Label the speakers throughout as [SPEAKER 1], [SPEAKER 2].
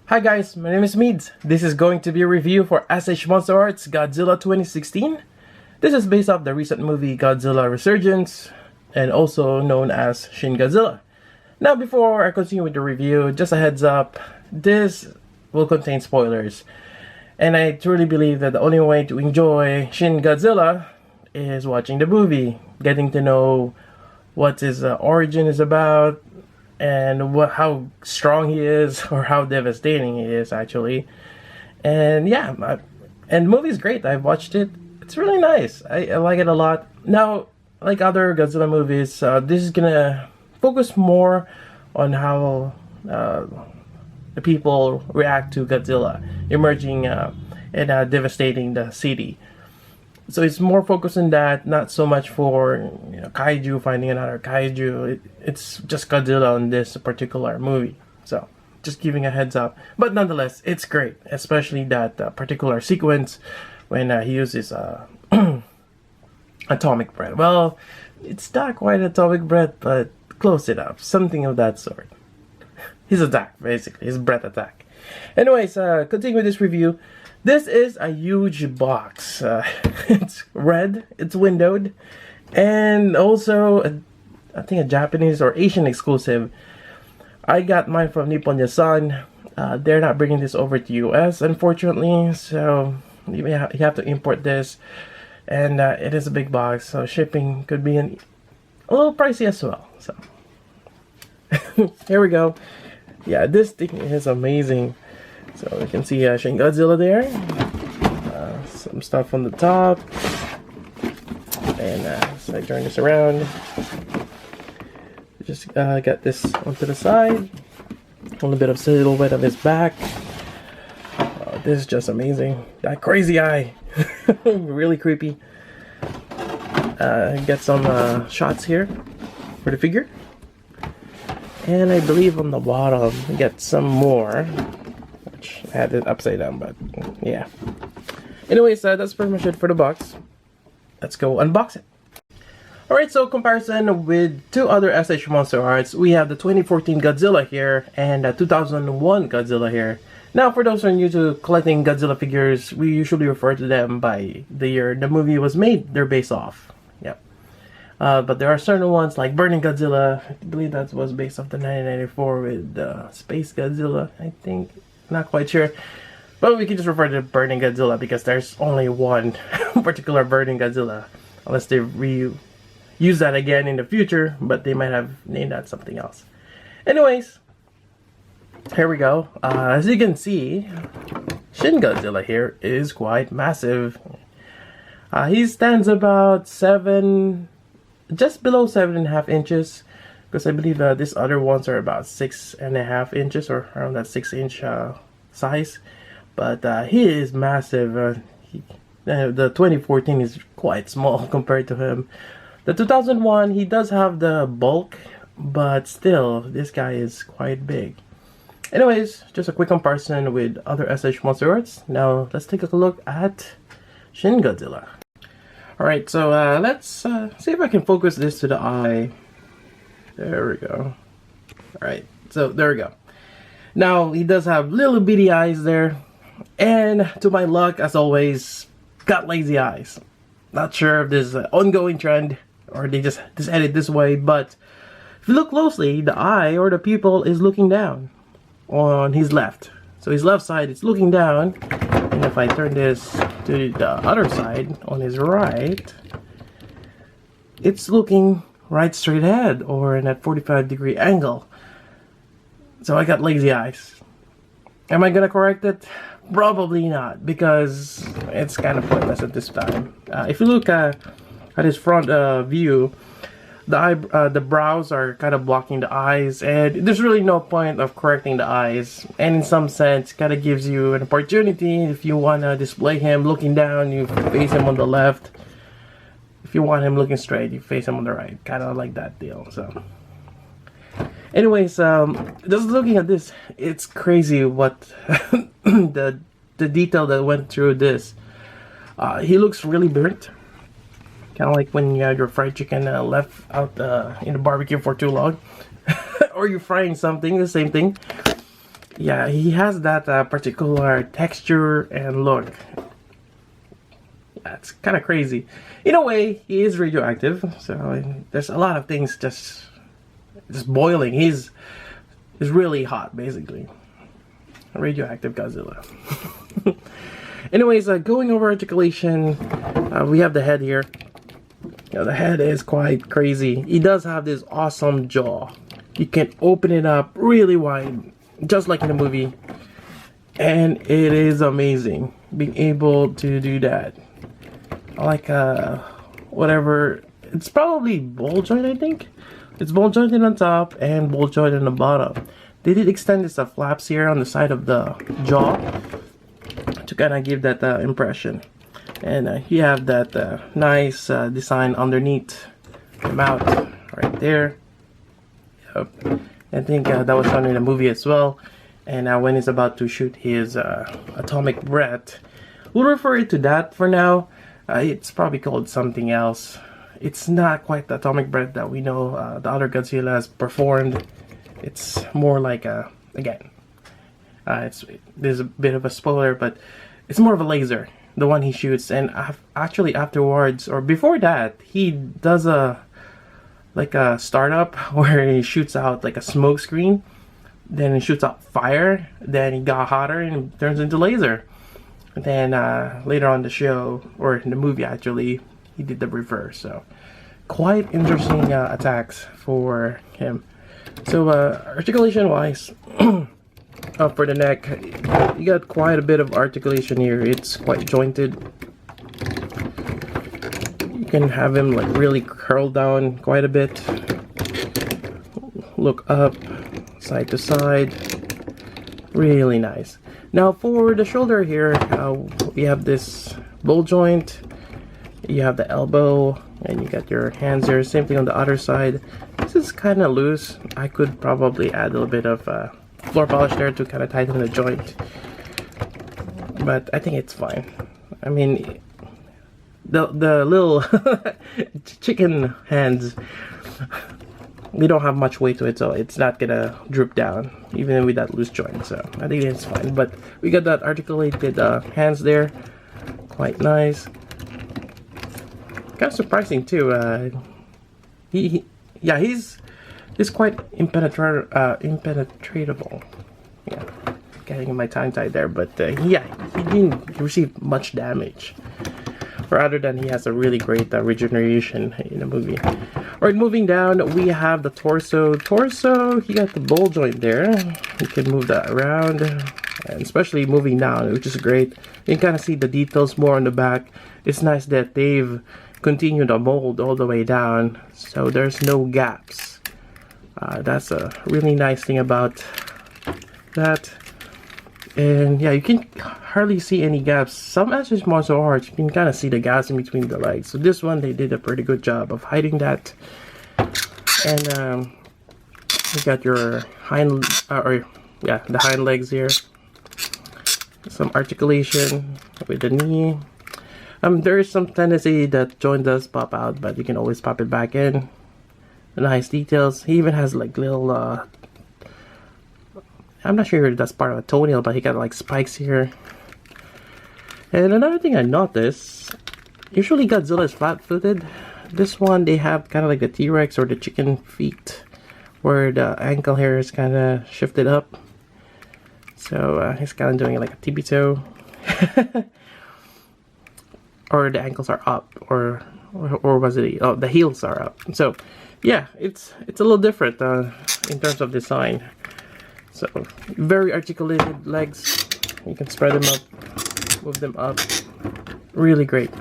[SPEAKER 1] Hi guys, my name is Meads. This is going to be a review for MonsterArts Godzilla 2016. This is based off the recent movie Godzilla Resurgence, and also known as Shin Godzilla. Now before I continue with the review, just a heads up, this will contain spoilers. And I truly believe that the only way to enjoy Shin Godzilla is watching the movie, getting to know what his origin is about, and how strong he is, or how devastating he is actually. And yeah, and the movie is great. I've watched it. It's really nice. I like it a lot. Now, like other Godzilla movies, this is gonna focus more on how the people react to Godzilla emerging and devastating the city. So it's more focused on that, not so much for kaiju, finding another kaiju. It's just Godzilla on this particular movie. So just giving a heads up. But nonetheless, it's great, especially that particular sequence when he uses atomic breath. Well, it's not quite atomic breath, but close enough. Something of that sort. His attack, basically. His breath attack. Anyways, continue with this review. This is a huge box. It's red, it's windowed, and also I think a Japanese or Asian exclusive. I got mine from Nippon Yasan. They're not bringing this over to US, unfortunately, so you have to import this, and it is a big box, so shipping could be a little pricey as well. So here we go. Yeah, this thing is amazing. So you can see Shin Godzilla there, some stuff on the top, and so I turn this around, just got this onto the side, a little bit of silhouette of his back. This is just amazing. That crazy eye, really creepy. Get some shots here for the figure, and I believe on the bottom get some more. I had it upside down, but yeah. Anyways, that's pretty much it for the box. Let's go unbox it. Alright, so comparison with two other MonsterArts, we have the 2014 Godzilla here and the 2001 Godzilla here. Now, for those who are new to collecting Godzilla figures, we usually refer to them by the year the movie was made. They're based off. Yep. But there are certain ones like Burning Godzilla. I believe that was based off the 1994 with Space Godzilla, I think. Not quite sure, but we can just refer to Burning Godzilla because there's only one particular Burning Godzilla, unless they reuse that again in the future, but they might have named that something else. Anyways, here we go. As you can see, Shin Godzilla here is quite massive. He stands about just below 7.5 inches. Because I believe these other ones are about 6.5 inches, or around that 6-inch size. But he is massive. The 2014 is quite small compared to him. The 2001, he does have the bulk, but still, this guy is quite big. Anyways, just a quick comparison with other MonsterArts. Now, let's take a look at Shin Godzilla. Alright, so let's see if I can focus this to the eye. There we go. Alright, so there we go. Now, he does have little bitty eyes there. And to my luck, as always, got lazy eyes. Not sure if this is an ongoing trend or they just decided this way, but if you look closely, the eye or the pupil is looking down on his left. So his left side is looking down. And if I turn this to the other side on his right, it's looking right straight ahead, or in that 45-degree angle. So I got lazy eyes. Am I gonna correct it? Probably not, because it's kind of pointless at this time. If you look at his front view, the brows are kind of blocking the eyes, and there's really no point of correcting the eyes. And in some sense, kind of gives you an opportunity. If you want to display him looking down, you face him on the left. If you want him looking straight, you face him on the right. Kind of like that deal. So anyways, just looking at this, it's crazy what the detail that went through this. He looks really burnt. Kind of like when you have your fried chicken left out in the barbecue for too long. Or you're frying something, the same thing. yeah, he has that particular texture and look. Yeah, it's kind of crazy. In a way, he is radioactive, so there's a lot of things just boiling. He's really hot, basically. A radioactive Godzilla. Anyways, going over articulation, we have the head here. The head is quite crazy. He does have this awesome jaw. You can open it up really wide, just like in the movie. And it is amazing being able to do that. Like whatever, it's probably ball joint, I think. It's ball jointed on top and ball jointed on the bottom. They did extend this flaps here on the side of the jaw to kind of give that impression. And you have that nice design underneath the mouth right there. Yep. I think that was shown in the movie as well. And when he's about to shoot his atomic breath, we'll refer it to that for now. It's probably called something else. It's not quite the atomic breath that we know the other Godzilla has performed. It's more like again, there's a bit of a spoiler, but it's more of a laser, the one he shoots. And actually afterwards, or before that, he does a startup where he shoots out like a smoke screen, then he shoots out fire, then he got hotter and it turns into laser. And then later on the show, or in the movie actually, he did the reverse. So quite interesting attacks for him. So articulation wise, for the neck, you got quite a bit of articulation here. It's quite jointed. You can have him like really curl down quite a bit. Look up, side to side. Really nice. Now for the shoulder here, we have this ball joint. You have the elbow, and you got your hands there. Same thing on the other side. This is kind of loose. I could probably add a little bit of floor polish there to kind of tighten the joint, but I think it's fine. I mean, the little chicken hands, we don't have much weight to it, so it's not gonna droop down even with that loose joint. So I think it's fine. But we got that articulated hands there, quite nice. Kind of surprising too. He's quite impenetratable. Yeah, getting my tongue tied there, but yeah, he didn't receive much damage. Rather than he has a really great regeneration in the movie. Alright, moving down, we have the torso. He got the ball joint there. You can move that around, and especially moving down, which is great. You can kind of see the details more on the back. It's nice that they've continued the mold all the way down, so there's no gaps. That's a really nice thing about that. And yeah, you can hardly see any gaps. Some as with MonsterArts, you can kind of see the gaps in between the legs. So this one, they did a pretty good job of hiding that. And you got your hind, the hind legs here. Some articulation with the knee. There is some tendency that joint does pop out, but you can always pop it back in. Nice details. He even has like little I'm not sure if that's part of a toenail, but he got like spikes here. And another thing I noticed, usually Godzilla is flat-footed. This one, they have kind of like the T-Rex or the chicken feet, where the ankle here is kind of shifted up. So he's kind of doing like a tippy toe. Or the ankles are up, or was it? Oh, the heels are up. So yeah, it's a little different in terms of design. So very articulated legs. You can spread them up, move them up. Really great.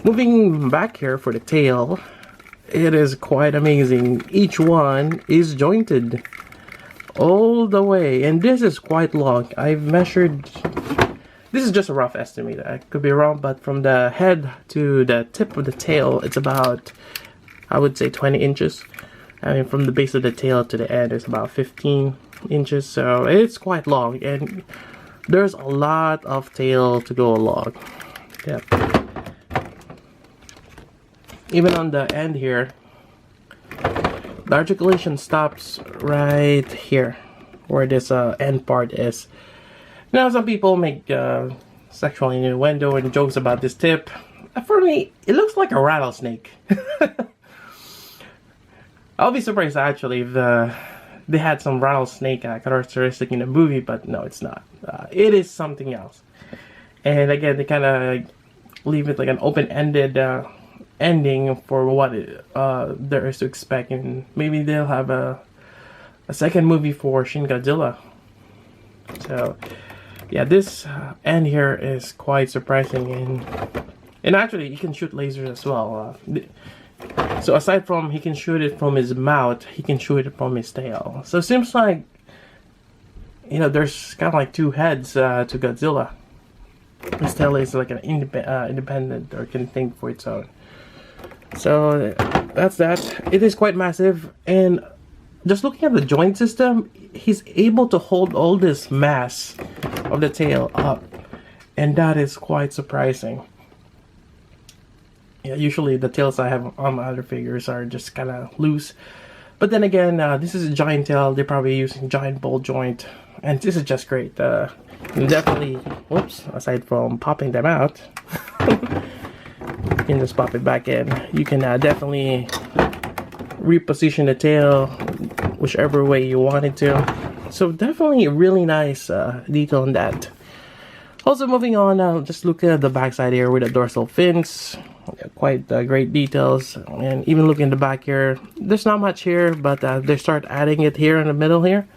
[SPEAKER 1] Moving back here for the tail, it is quite amazing. Each one is jointed all the way, and this is quite long. I've measured. This is just a rough estimate. I could be wrong, but from the head to the tip of the tail, it's about, I would say, 20 inches. I mean, from the base of the tail to the end, it's about 15 inches. So it's quite long, and there's a lot of tail to go along. Yep. Even on the end here, the articulation stops right here. where this end part is. Now, some people make sexual innuendo and jokes about this tip. For me, it looks like a rattlesnake. I'll be surprised actually if they had some rattlesnake characteristic in the movie, but no, it's not. It is something else. And again, they kind of leave it like an open-ended ending for what there is to expect, and maybe they'll have a second movie for Shin Godzilla. So yeah, this end here is quite surprising, and actually he can shoot lasers as well. So aside from he can shoot it from his mouth, he can shoot it from his tail. So it seems like, you know, there's kind of like two heads to Godzilla. His tail is like an independent, or can think for its own. So that's that. It is quite massive, and just looking at the joint system, he's able to hold all this mass of the tail up, and that is quite surprising. Yeah, usually the tails I have on my other figures are just kind of loose, but then again, this is a giant tail. They're probably using giant ball joint, and this is just great. Definitely, whoops, aside from popping them out, you can just pop it back in. You can definitely reposition the tail whichever way you want it to. So definitely a really nice detail on that. Also, moving on, just look at the backside here with the dorsal fins. Quite great details, and even looking in the back here, there's not much here, but they start adding it here in the middle here,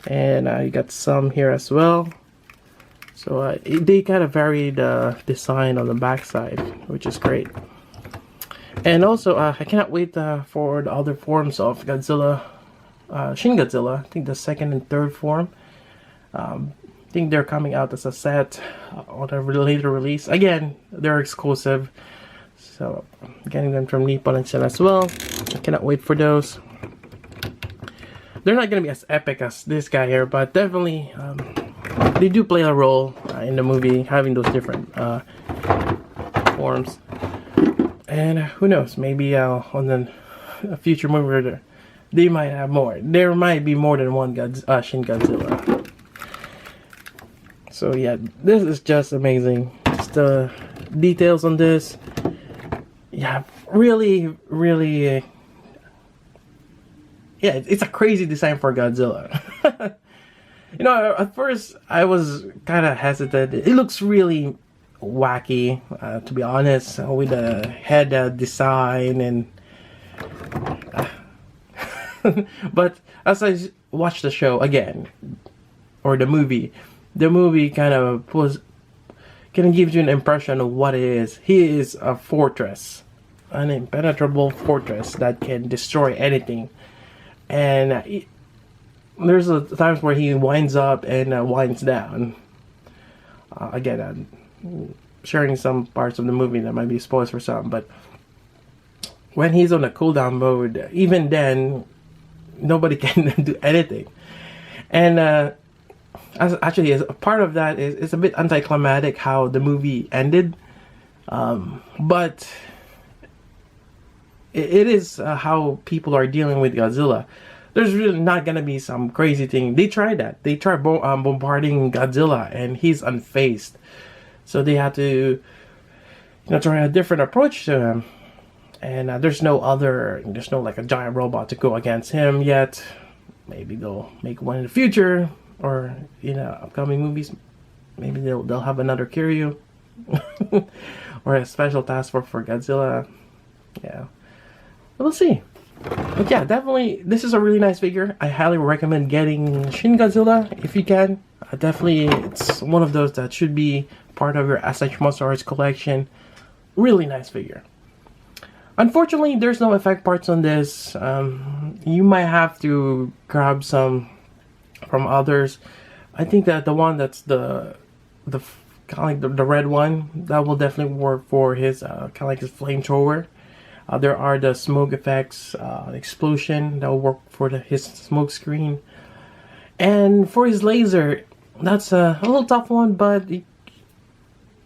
[SPEAKER 1] and you got some here as well. So they kind of varied the design on the backside, which is great. And also, I cannot wait for the other forms of Godzilla, Shin Godzilla. I think the second and third form. I think they're coming out as a set on a later release. Again, they're exclusive, so I'm getting them from Nippon and Shin as well. I cannot wait for those. They're not going to be as epic as this guy here, but definitely they do play a role in the movie, having those different forms. And who knows, maybe on a future movie they might have more. There might be more than one Shin Godzilla. So yeah, this is just amazing. Just the details on this. Yeah, really, really. Yeah, it's a crazy design for Godzilla. You know, at first I was kind of hesitant. It looks really wacky, to be honest, with the head design and. But as I watched the show again, or the movie kind of gives you an impression of what it is. He is a fortress, an impenetrable fortress that can destroy anything. And there's times where he winds up and winds down. Again, I'm sharing some parts of the movie that might be spoilers for some, but when he's on a cooldown mode, even then, nobody can do anything. And actually, as a part of that is it's a bit anticlimactic how the movie ended, but it is how people are dealing with Godzilla. There's really not gonna be some crazy thing. They tried that. They tried bombarding Godzilla, and he's unfazed. So they had to, try a different approach to him. And there's no like a giant robot to go against him yet. Maybe they'll make one in the future, or upcoming movies. Maybe they'll have another Kiryu, or a special task force for Godzilla. Yeah, we'll see. But yeah, definitely, this is a really nice figure. I highly recommend getting Shin Godzilla if you can. Definitely, it's one of those that should be part of your MonsterArts collection. Really nice figure. Unfortunately, there's no effect parts on this. You might have to grab some from others. I think that the one that's the kind of like the red one, that will definitely work for his kind of like his flamethrower. There are the smoke effects, explosion, that will work for his smoke screen. And for his laser, that's a little tough one, but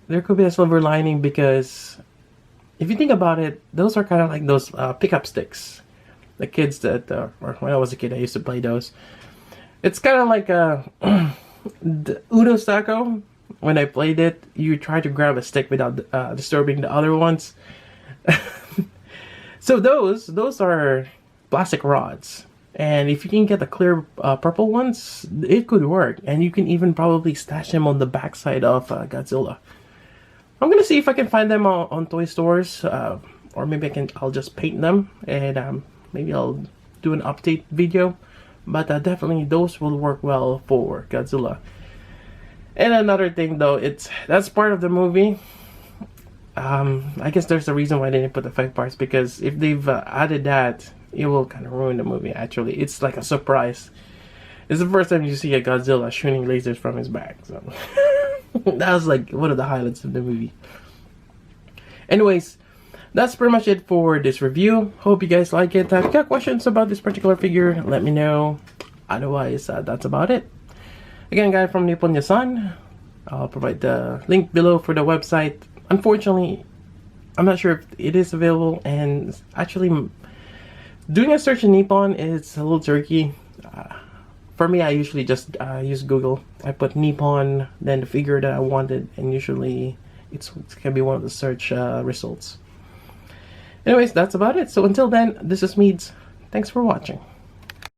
[SPEAKER 1] there could be a silver lining, because if you think about it, those are kind of like those pickup sticks. The kids that, or when I was a kid, I used to play those. It's kind of like the Uno Stacco. When I played it, you try to grab a stick without disturbing the other ones. So those are plastic rods, and if you can get the clear purple ones, it could work. And you can even probably stash them on the backside of Godzilla. I'm gonna see if I can find them on toy stores, or maybe I'll just paint them, and maybe I'll do an update video. But definitely those will work well for Godzilla. And another thing though, that's part of the movie. I guess there's a reason why they didn't put the 5 parts, because if they've added that, it will kind of ruin the movie. Actually, it's like a surprise. It's the first time you see a Godzilla shooting lasers from his back, so that was like one of the highlights of the movie. Anyways, that's pretty much it for this review. Hope you guys like it. If you got questions about this particular figure, let me know. Otherwise, that's about it. Again, guys, from Nippon Yasan, I'll provide the link below for the website. Unfortunately, I'm not sure if it is available, and actually doing a search in Nippon is a little tricky. For me, I usually just use Google. I put Nippon, then the figure that I wanted, and usually it's gonna be one of the search results. Anyways, that's about it. So until then, this is Meads. Thanks for watching.